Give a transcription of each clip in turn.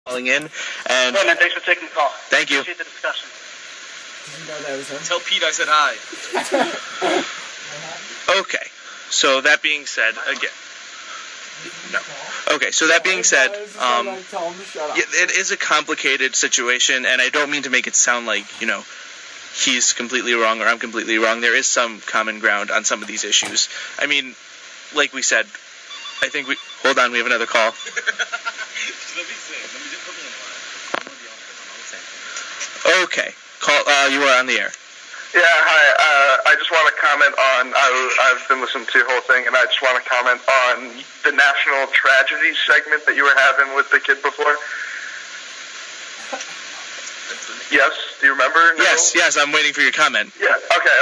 calling in. And man, thanks for taking the call. Thank you. Appreciate the discussion. Tell Pete I said hi. Okay, so that being said, again. No. Okay, so that being said, it is a complicated situation, and I don't mean to make it sound like, he's completely wrong or I'm completely wrong. There is some common ground on some of these issues. I mean, like we said, I think we... Hold on, we have another call. Okay, you are on the air. Yeah, hi. I just want to comment on, I've been listening to your whole thing, and I just want to comment on the national tragedy segment that you were having with the kid before. Yes, do you remember? No? Yes, I'm waiting for your comment. Yeah, okay.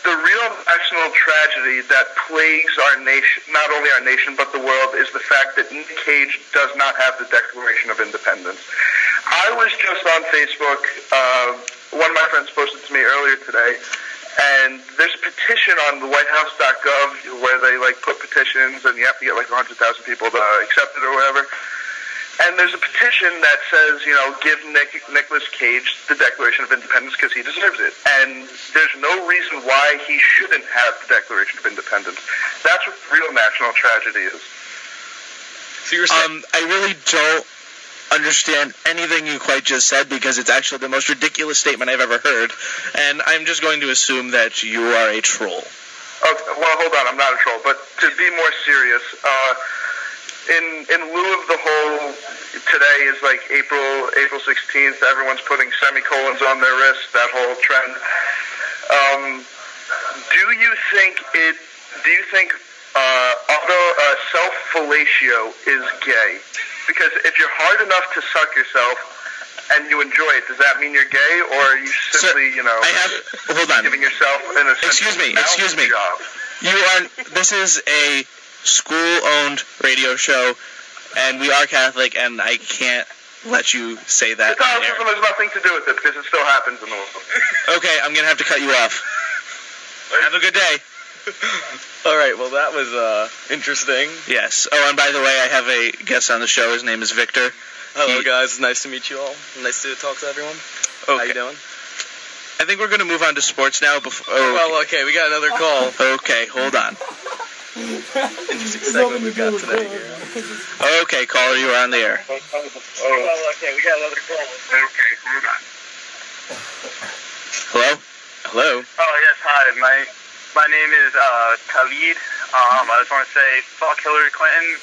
The real national tragedy that plagues our nation, not only our nation, but the world, is the fact that Nick Cage does not have the Declaration of Independence. I was just on Facebook. One of my friends posted to me earlier today, and there's a petition on the WhiteHouse.gov where they put petitions, and you have to get 100,000 people to accept it or whatever. And there's a petition that says, give Nicolas Cage the Declaration of Independence because he deserves it. And there's no reason why he shouldn't have the Declaration of Independence. That's what real national tragedy is. So you're saying, I really don't understand anything you quite just said because it's actually the most ridiculous statement I've ever heard. And I'm just going to assume that you are a troll. Okay, well, hold on, I'm not a troll. But to be more serious, in lieu of the whole, today is April 16th, everyone's putting semicolons on their wrists, that whole trend. Do you think self-fellatio is gay? Because if you're hard enough to suck yourself and you enjoy it, does that mean you're gay, or are you simply, hold on. giving yourself in a Excuse me. job? This is a school-owned radio show, and we are Catholic, and I can't let you say that. Catholicism has nothing to do with it, because it still happens in the world. Okay, I'm going to have to cut you off. Have a good day. All right, well, that was interesting. Yes. Oh, and by the way, I have a guest on the show. His name is Victor. Hello, guys. It's nice to meet you all. Nice to talk to everyone. Okay. How you doing? I think we're going to move on to sports now. Well, okay, we got another call. Okay, hold on. Interesting segment we've got today here. Okay, caller, you are on the air. Okay, we got another call. Okay, hold on. Hello? Oh, yes, hi. My name is Khalid. I just want to say fuck Hillary Clinton,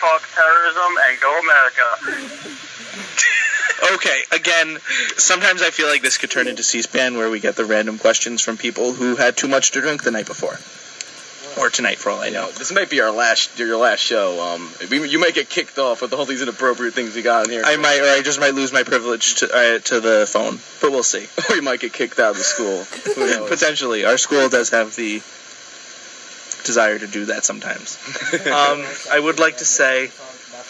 fuck terrorism, and go America. Okay, again, sometimes I feel like this could turn into C-SPAN where we get the random questions from people who had too much to drink the night before. Or tonight, for all I know. This might be your last show. You might get kicked off with all these inappropriate things we got in here. I might, or I just might lose my privilege to the phone. But we'll see. Or you might get kicked out of the school. Who knows? Potentially. Our school does have the desire to do that sometimes. I would like to say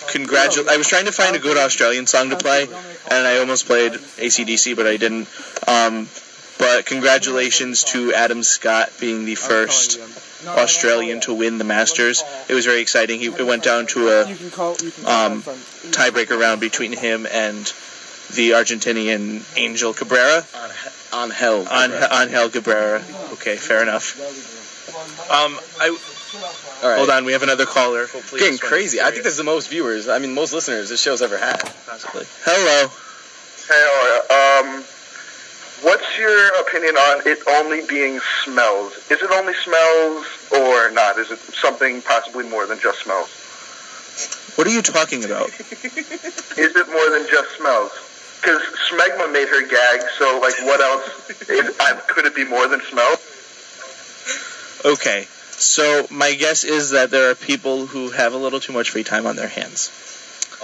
I was trying to find a good Australian song to play, and I almost played AC/DC, but I didn't. But congratulations to Adam Scott being the first Australian to win the Masters. It was very exciting. It went down to a tiebreaker round between him and the Argentinian Angel Cabrera. Angel Cabrera. Okay, fair enough. All right. Hold on, we have another caller. Hopefully getting crazy. I think this is the most viewers, most listeners this show's ever had. Possibly. Hello. Hey, what's your opinion on it only being smells? Is it only smells or not? Is it something possibly more than just smells? What are you talking about? Is it more than just smells? Because Smegma made her gag, so what else? Could it be more than smells? Okay, so my guess is that there are people who have a little too much free time on their hands.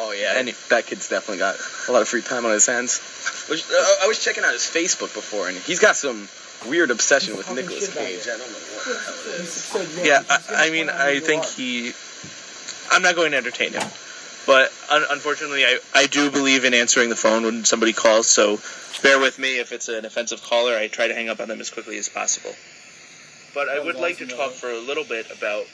Oh, yeah, and that kid's definitely got a lot of free time on his hands. I was checking out his Facebook before, and he's got some weird obsession with Nicolas Cage. I don't know what the hell it is. Yeah, I think I'm not going to entertain him. But unfortunately, I do believe in answering the phone when somebody calls, so bear with me if it's an offensive caller. I try to hang up on them as quickly as possible. But I would like to talk for a little bit about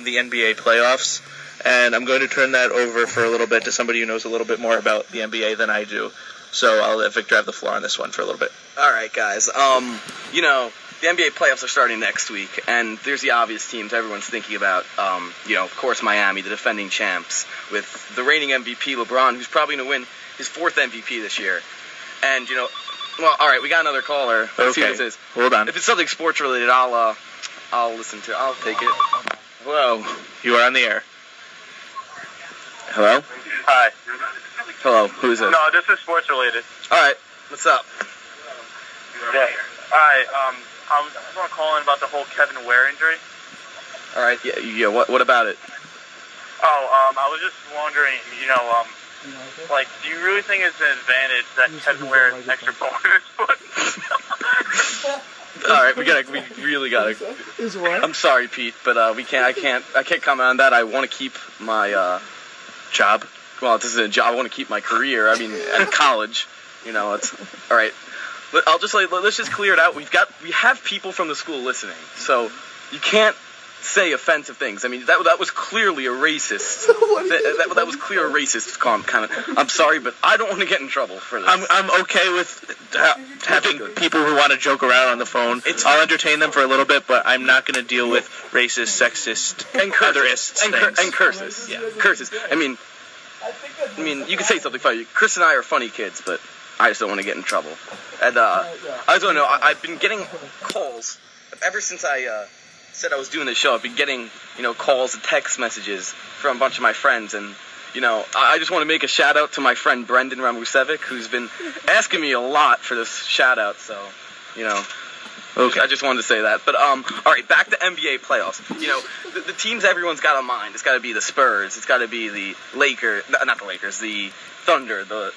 the NBA playoffs. and I'm going to turn that over for a little bit to somebody who knows a little bit more about the NBA than I do. So I'll let Victor have the floor on this one for a little bit. All right, guys. The NBA playoffs are starting next week, and there's the obvious teams everyone's thinking about. Of course, Miami, the defending champs, with the reigning MVP, LeBron, who's probably going to win his 4th MVP this year. And, all right, we got another caller. Let's see what this is. Hold on. If it's something sports-related, I'll listen to it. I'll take it. Hello. You are on the air. Hello? Hi. Hello. Who is it? No, this is sports-related. All right. What's up? Yeah. Hi. I was going to call in about the whole Kevin Ware injury. All right. Yeah. What about it? I was just wondering, do you really think it's an advantage that Kevin Ware has an extra bone in his foot? All right, we really gotta. I'm sorry, Pete, but I can't comment on that. I want to keep my job. Well, this is a job. I want to keep my career. I mean, at college, it's all right. Let's just clear it out. We have people from the school listening, so you can't say offensive things. I mean, that was clearly a racist. that was clear a racist comment. I'm sorry, but I don't want to get in trouble for this. I'm okay with having people who want to joke around on the phone. I'll entertain them for a little bit, but I'm not going to deal with racist, sexist, and curses. Yeah, curses. I mean, you can say something funny. Chris and I are funny kids, but I just don't want to get in trouble. And I just want to know, I've been getting calls ever since I said I was doing this show. I've been getting, calls and text messages from a bunch of my friends, and, I just want to make a shout out to my friend Brendan Ramusevic, who's been asking me a lot for this shout out, so, Okay. I just wanted to say that. But, all right, back to NBA playoffs. The teams everyone's got on mind, it's got to be the Spurs, it's got to be the Lakers, not the Lakers, the Thunder, the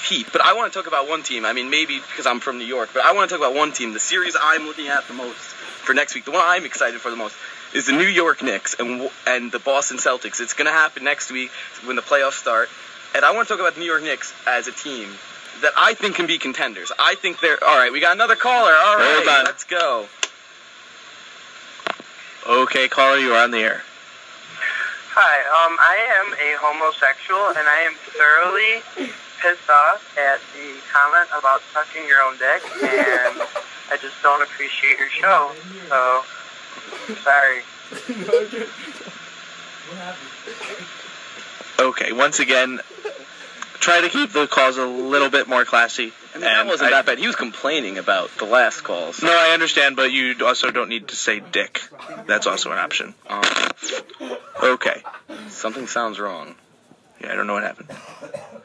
Heat. But I want to talk about one team. I mean, maybe because I'm from New York, but I want to talk about one team. The series I'm looking at the most for next week, the one I'm excited for the most, is the New York Knicks and the Boston Celtics. It's going to happen next week when the playoffs start. And I want to talk about the New York Knicks as a team that I think can be contenders. I think they're... All right, we got another caller. All right, hold on. Let's go. Okay, caller, you are on the air. Hi, I am a homosexual, and I am thoroughly pissed off at the comment about sucking your own dick, and I just don't appreciate your show, so, sorry. Okay, once again, try to keep the calls a little bit more classy. And that wasn't that bad. He was complaining about the last calls. So. No, I understand, but you also don't need to say dick. That's also an option. Okay. Something sounds wrong. Yeah, I don't know what happened.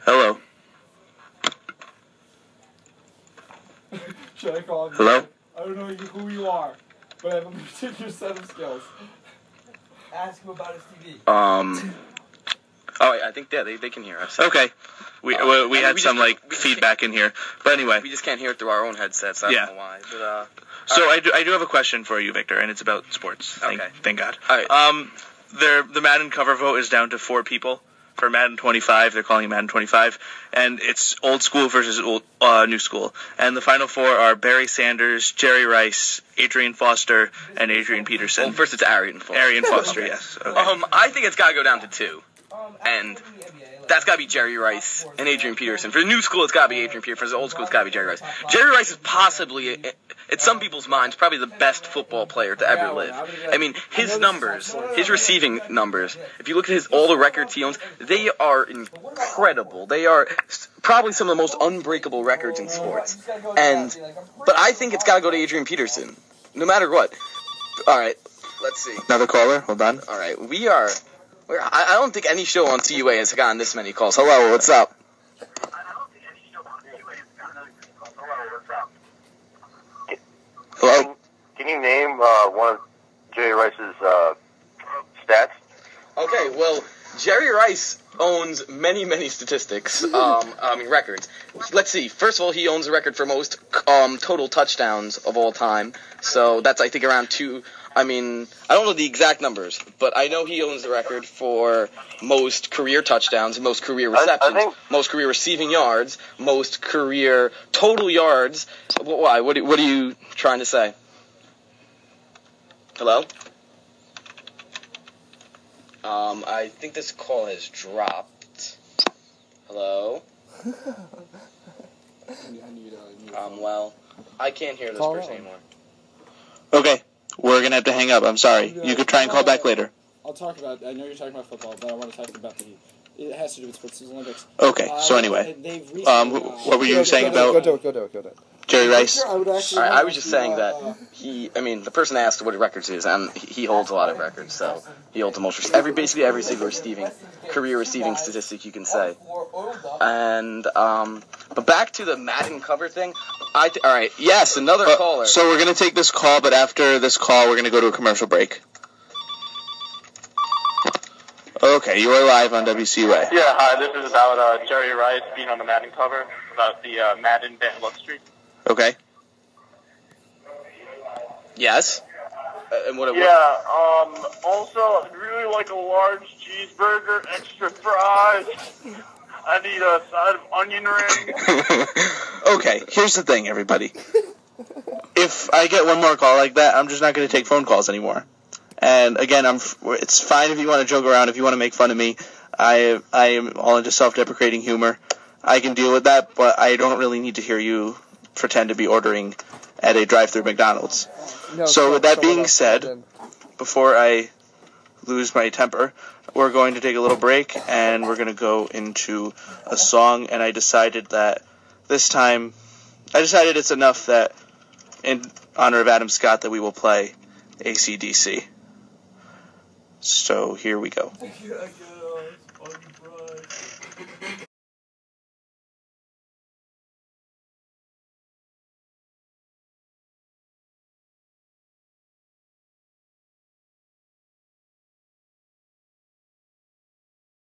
Hello. Should I call him? Hello? I don't know who you are, but I have a particular set of skills. Ask him about his TV. Oh, I think they can hear us. Okay. We had some feedback in here, but anyway, we just can't hear it through our own headsets. I don't know why. But, so right. I do have a question for you, Victor, and it's about sports. Thank God. All right. The Madden cover vote is down to 4 people for Madden 25. They're calling it Madden 25, and it's old school versus new school. And the final 4 are Barry Sanders, Jerry Rice, Adrian Foster, and Adrian Peterson. Well, first it's Arian Foster. Arian Foster, yes. Okay. I think it's got to go down to 2. And that's got to be Jerry Rice and Adrian Peterson. For the new school, it's got to be Adrian Peterson. For the old school, it's got to be Jerry Rice. Jerry Rice is possibly, in some people's minds, probably the best football player to ever live. I mean, his numbers, his receiving numbers, if you look at all the records he owns, they are incredible. They are probably some of the most unbreakable records in sports. But I think it's got to go to Adrian Peterson, no matter what. All right, let's see. Another caller? Hold on. All right, I don't think any show on CUA has gotten this many calls. Hello, what's up? Hello? Can you name one of Jerry Rice's stats? Okay, well, Jerry Rice owns many, many statistics, records. Let's see. First of all, he owns the record for most total touchdowns of all time. So that's, I think, around 2... I mean, I don't know the exact numbers, but I know he owns the record for most career touchdowns and most career receptions, most career receiving yards, most career total yards. Why? What are you trying to say? Hello? I think this call has dropped. Hello? Well, I can't hear this person anymore. Okay, we're going to have to hang up. I'm sorry. You could try and call back later. I'll talk about, I know you're talking about football, but I want to talk about it has to do with sports Olympics. Okay, so anyway, what were you saying about Go do it. Jerry Rice? I was just saying that the person asked what records is, and he holds a lot of records, so he holds the most, basically every single career receiving statistic you can say. And, but back to the Madden cover thing, alright, yes, another caller. So we're going to take this call, but after this call, we're going to go to a commercial break. Okay, you are live on WCUA. Yeah, hi, this is about Jerry Rice being on the Madden cover, about the Madden band Love Street. Okay. Yes? Also, I'd really like a large cheeseburger, extra fries. I need a side of onion ring. Okay, here's the thing, everybody. If I get one more call like that, I'm just not going to take phone calls anymore. And again, it's fine if you want to joke around, if you want to make fun of me. I am all into self-deprecating humor. I can deal with that, but I don't really need to hear you pretend to be ordering at a drive-thru McDonald's. So with that being said, before I lose my temper, we're going to take a little break, and we're going to go into a song, and I decided that this time, it's enough that in honor of Adam Scott that we will play AC/DC. So here we go.